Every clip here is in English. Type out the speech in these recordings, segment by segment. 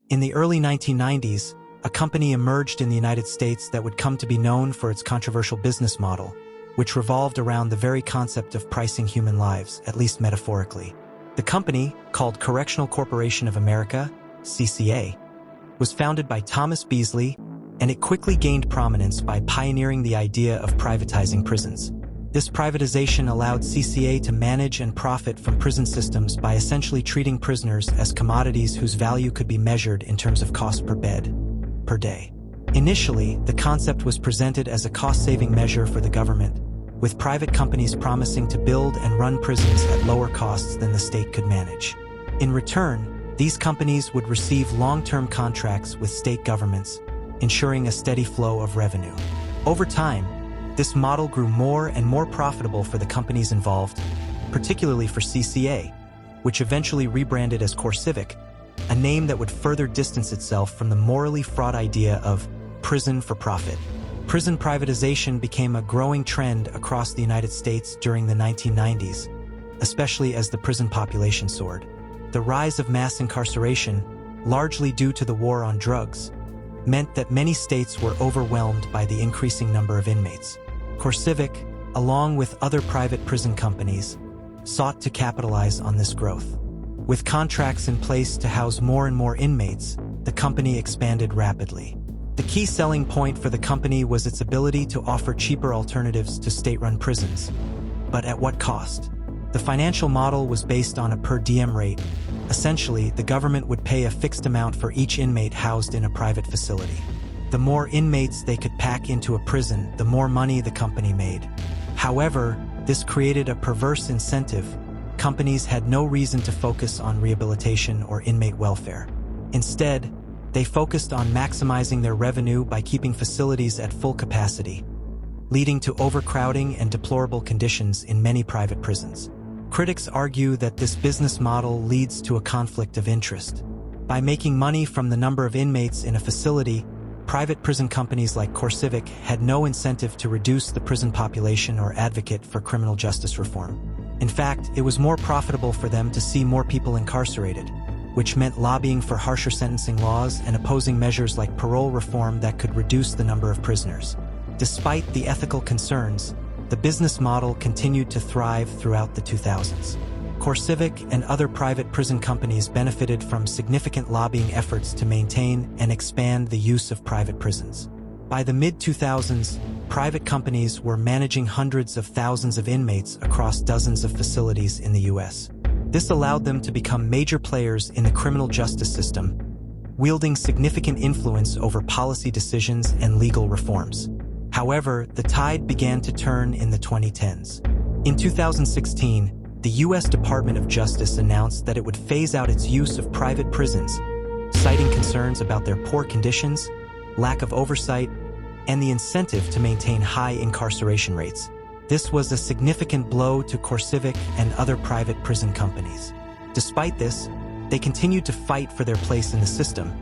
In the early 1990s, a company emerged in the United States that would come to be known for its controversial business model, which revolved around the very concept of pricing human lives, at least metaphorically. The company, called Correctional Corporation of America, CCA, was founded by Thomas Beasley, and it quickly gained prominence by pioneering the idea of privatizing prisons. This privatization allowed CCA to manage and profit from prison systems by essentially treating prisoners as commodities whose value could be measured in terms of cost per bed, per day. Initially, the concept was presented as a cost-saving measure for the government, with private companies promising to build and run prisons at lower costs than the state could manage. In return, these companies would receive long-term contracts with state governments, ensuring a steady flow of revenue. Over time, this model grew more and more profitable for the companies involved, particularly for CCA, which eventually rebranded as CoreCivic, a name that would further distance itself from the morally fraught idea of prison for profit. Prison privatization became a growing trend across the United States during the 1990s, especially as the prison population soared. The rise of mass incarceration, largely due to the war on drugs, meant that many states were overwhelmed by the increasing number of inmates. CoreCivic, along with other private prison companies, sought to capitalize on this growth. With contracts in place to house more and more inmates, the company expanded rapidly. The key selling point for the company was its ability to offer cheaper alternatives to state-run prisons. But at what cost? The financial model was based on a per diem rate. Essentially, the government would pay a fixed amount for each inmate housed in a private facility. The more inmates they could pack into a prison, the more money the company made. However, this created a perverse incentive. Companies had no reason to focus on rehabilitation or inmate welfare. Instead, they focused on maximizing their revenue by keeping facilities at full capacity, leading to overcrowding and deplorable conditions in many private prisons. Critics argue that this business model leads to a conflict of interest. By making money from the number of inmates in a facility, private prison companies like CoreCivic had no incentive to reduce the prison population or advocate for criminal justice reform. In fact, it was more profitable for them to see more people incarcerated, which meant lobbying for harsher sentencing laws and opposing measures like parole reform that could reduce the number of prisoners. Despite the ethical concerns, the business model continued to thrive throughout the 2000s. CoreCivic and other private prison companies benefited from significant lobbying efforts to maintain and expand the use of private prisons. By the mid-2000s, private companies were managing hundreds of thousands of inmates across dozens of facilities in the U.S. This allowed them to become major players in the criminal justice system, wielding significant influence over policy decisions and legal reforms. However, the tide began to turn in the 2010s. In 2016, the U.S. Department of Justice announced that it would phase out its use of private prisons, citing concerns about their poor conditions, lack of oversight, and the incentive to maintain high incarceration rates. This was a significant blow to CoreCivic and other private prison companies. Despite this, they continued to fight for their place in the system,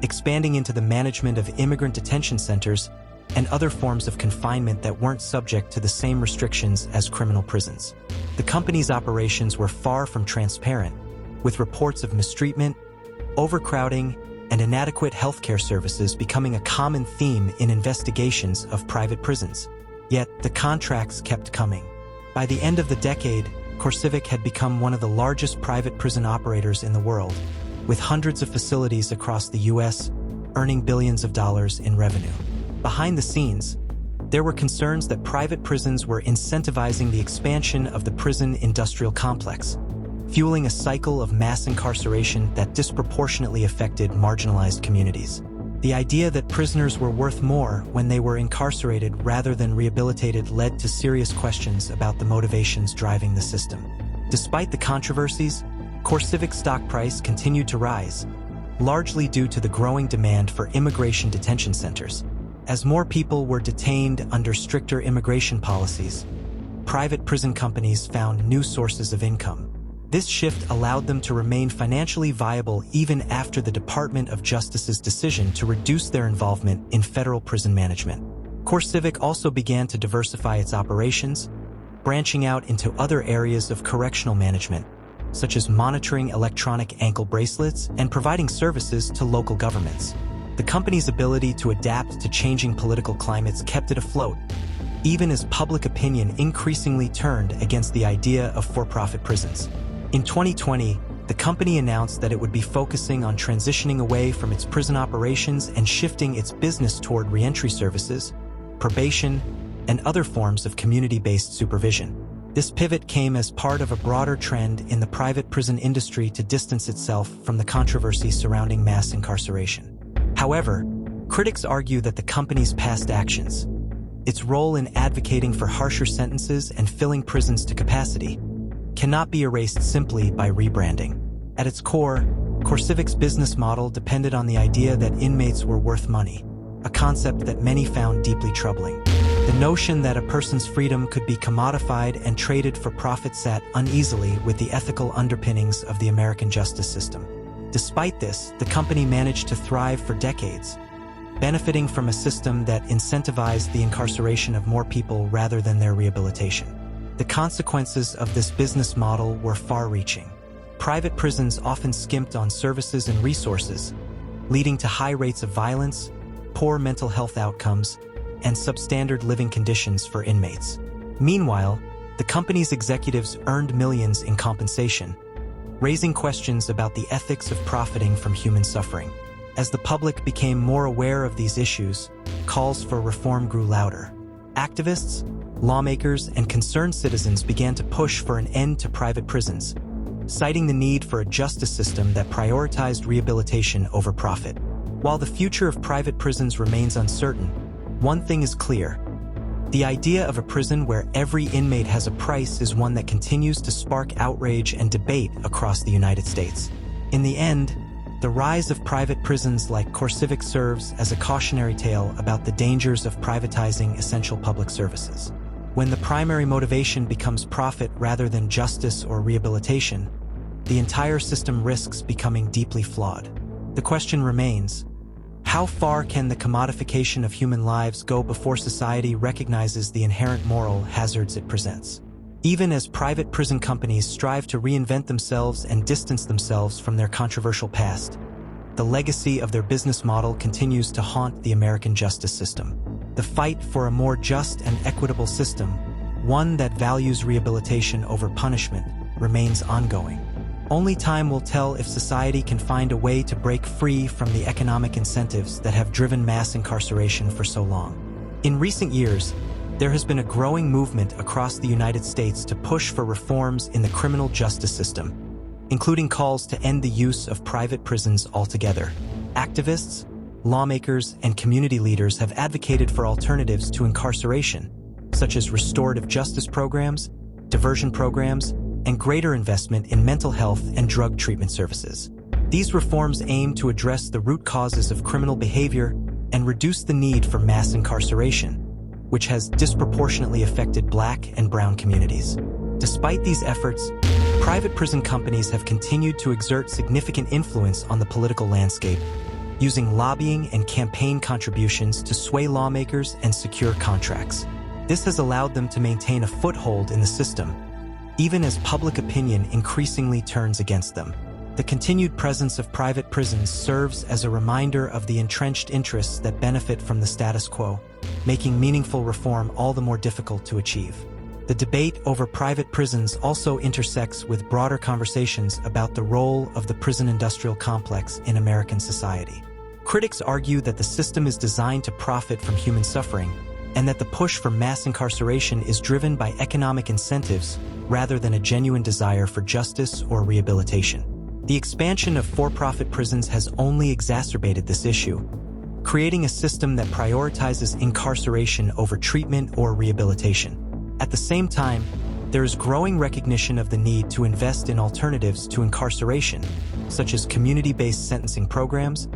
expanding into the management of immigrant detention centers and other forms of confinement that weren't subject to the same restrictions as criminal prisons. The company's operations were far from transparent, with reports of mistreatment, overcrowding, and inadequate healthcare services becoming a common theme in investigations of private prisons. Yet, the contracts kept coming. By the end of the decade, CoreCivic had become one of the largest private prison operators in the world, with hundreds of facilities across the U.S. earning billions of dollars in revenue. Behind the scenes, there were concerns that private prisons were incentivizing the expansion of the prison industrial complex, fueling a cycle of mass incarceration that disproportionately affected marginalized communities. The idea that prisoners were worth more when they were incarcerated rather than rehabilitated led to serious questions about the motivations driving the system. Despite the controversies, CoreCivic's stock price continued to rise, largely due to the growing demand for immigration detention centers. As more people were detained under stricter immigration policies, private prison companies found new sources of income. This shift allowed them to remain financially viable even after the Department of Justice's decision to reduce their involvement in federal prison management. CoreCivic also began to diversify its operations, branching out into other areas of correctional management, such as monitoring electronic ankle bracelets and providing services to local governments. The company's ability to adapt to changing political climates kept it afloat, even as public opinion increasingly turned against the idea of for-profit prisons. In 2020, the company announced that it would be focusing on transitioning away from its prison operations and shifting its business toward reentry services, probation, and other forms of community-based supervision. This pivot came as part of a broader trend in the private prison industry to distance itself from the controversy surrounding mass incarceration. However, critics argue that the company's past actions, its role in advocating for harsher sentences and filling prisons to capacity, cannot be erased simply by rebranding. At its core, CoreCivic's business model depended on the idea that inmates were worth money, a concept that many found deeply troubling. The notion that a person's freedom could be commodified and traded for profit sat uneasily with the ethical underpinnings of the American justice system. Despite this, the company managed to thrive for decades, benefiting from a system that incentivized the incarceration of more people rather than their rehabilitation. The consequences of this business model were far-reaching. Private prisons often skimped on services and resources, leading to high rates of violence, poor mental health outcomes, and substandard living conditions for inmates. Meanwhile, the company's executives earned millions in compensation, raising questions about the ethics of profiting from human suffering. As the public became more aware of these issues, calls for reform grew louder. Activists, lawmakers, and concerned citizens began to push for an end to private prisons, citing the need for a justice system that prioritized rehabilitation over profit. While the future of private prisons remains uncertain, one thing is clear. The idea of a prison where every inmate has a price is one that continues to spark outrage and debate across the United States. In the end, the rise of private prisons like CoreCivic serves as a cautionary tale about the dangers of privatizing essential public services. When the primary motivation becomes profit rather than justice or rehabilitation, the entire system risks becoming deeply flawed. The question remains, how far can the commodification of human lives go before society recognizes the inherent moral hazards it presents? Even as private prison companies strive to reinvent themselves and distance themselves from their controversial past, the legacy of their business model continues to haunt the American justice system. The fight for a more just and equitable system, one that values rehabilitation over punishment, remains ongoing. Only time will tell if society can find a way to break free from the economic incentives that have driven mass incarceration for so long. In recent years, there has been a growing movement across the United States to push for reforms in the criminal justice system, including calls to end the use of private prisons altogether. Activists, lawmakers, and community leaders have advocated for alternatives to incarceration, such as restorative justice programs, diversion programs, and greater investment in mental health and drug treatment services. These reforms aim to address the root causes of criminal behavior and reduce the need for mass incarceration, which has disproportionately affected Black and brown communities. Despite these efforts, private prison companies have continued to exert significant influence on the political landscape, using lobbying and campaign contributions to sway lawmakers and secure contracts. This has allowed them to maintain a foothold in the system, even as public opinion increasingly turns against them. The continued presence of private prisons serves as a reminder of the entrenched interests that benefit from the status quo, making meaningful reform all the more difficult to achieve. The debate over private prisons also intersects with broader conversations about the role of the prison industrial complex in American society. Critics argue that the system is designed to profit from human suffering, and that the push for mass incarceration is driven by economic incentives rather than a genuine desire for justice or rehabilitation. The expansion of for-profit prisons has only exacerbated this issue, creating a system that prioritizes incarceration over treatment or rehabilitation. At the same time, there is growing recognition of the need to invest in alternatives to incarceration, such as community-based sentencing programs,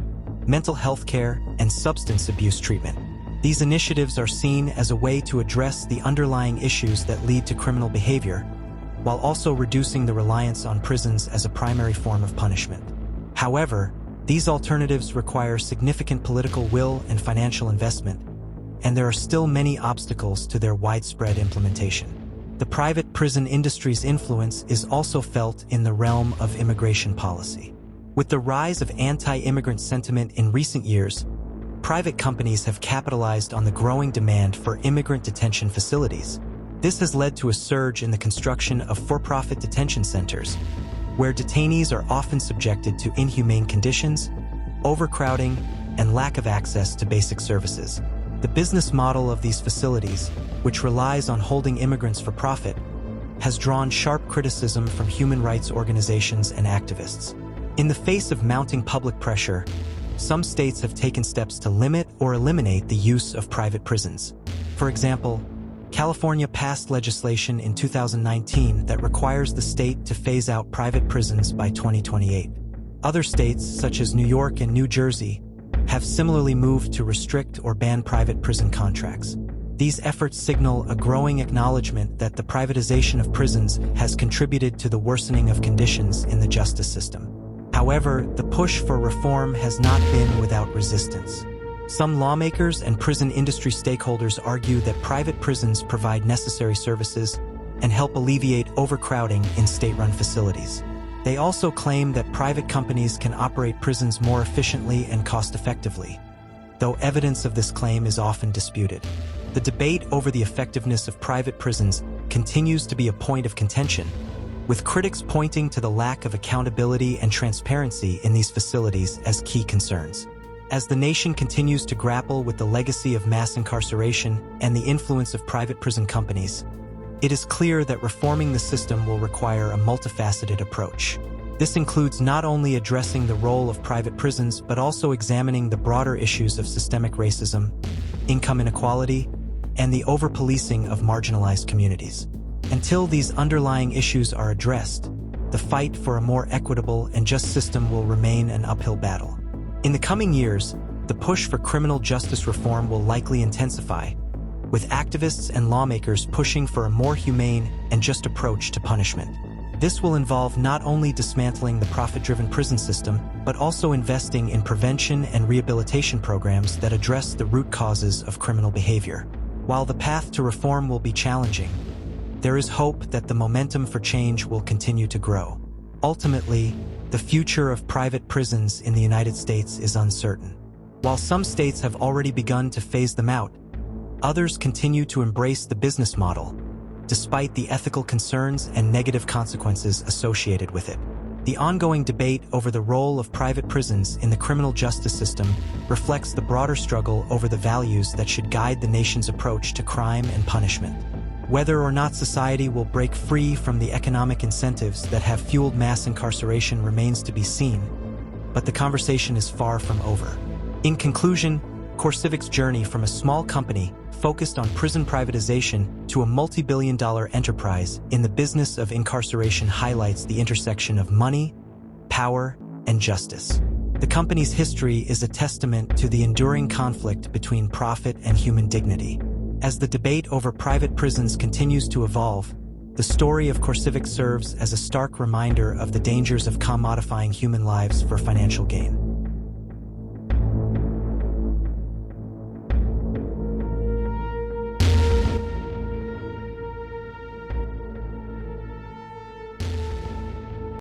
mental health care, and substance abuse treatment. These initiatives are seen as a way to address the underlying issues that lead to criminal behavior, while also reducing the reliance on prisons as a primary form of punishment. However, these alternatives require significant political will and financial investment, and there are still many obstacles to their widespread implementation. The private prison industry's influence is also felt in the realm of immigration policy. With the rise of anti-immigrant sentiment in recent years, private companies have capitalized on the growing demand for immigrant detention facilities. This has led to a surge in the construction of for-profit detention centers, where detainees are often subjected to inhumane conditions, overcrowding, and lack of access to basic services. The business model of these facilities, which relies on holding immigrants for profit, has drawn sharp criticism from human rights organizations and activists. In the face of mounting public pressure, some states have taken steps to limit or eliminate the use of private prisons. For example, California passed legislation in 2019 that requires the state to phase out private prisons by 2028. Other states, such as New York and New Jersey, have similarly moved to restrict or ban private prison contracts. These efforts signal a growing acknowledgement that the privatization of prisons has contributed to the worsening of conditions in the justice system. However, the push for reform has not been without resistance. Some lawmakers and prison industry stakeholders argue that private prisons provide necessary services and help alleviate overcrowding in state-run facilities. They also claim that private companies can operate prisons more efficiently and cost-effectively, though evidence of this claim is often disputed. The debate over the effectiveness of private prisons continues to be a point of contention, with critics pointing to the lack of accountability and transparency in these facilities as key concerns. As the nation continues to grapple with the legacy of mass incarceration and the influence of private prison companies, it is clear that reforming the system will require a multifaceted approach. This includes not only addressing the role of private prisons, but also examining the broader issues of systemic racism, income inequality, and the over-policing of marginalized communities. Until these underlying issues are addressed, the fight for a more equitable and just system will remain an uphill battle. In the coming years, the push for criminal justice reform will likely intensify, with activists and lawmakers pushing for a more humane and just approach to punishment. This will involve not only dismantling the profit-driven prison system, but also investing in prevention and rehabilitation programs that address the root causes of criminal behavior. While the path to reform will be challenging, there is hope that the momentum for change will continue to grow. Ultimately, the future of private prisons in the United States is uncertain. While some states have already begun to phase them out, others continue to embrace the business model, despite the ethical concerns and negative consequences associated with it. The ongoing debate over the role of private prisons in the criminal justice system reflects the broader struggle over the values that should guide the nation's approach to crime and punishment. Whether or not society will break free from the economic incentives that have fueled mass incarceration remains to be seen, but the conversation is far from over. In conclusion, CoreCivic's journey from a small company focused on prison privatization to a multi-billion-dollar enterprise in the business of incarceration highlights the intersection of money, power, and justice. The company's history is a testament to the enduring conflict between profit and human dignity. As the debate over private prisons continues to evolve, the story of CoreCivic serves as a stark reminder of the dangers of commodifying human lives for financial gain.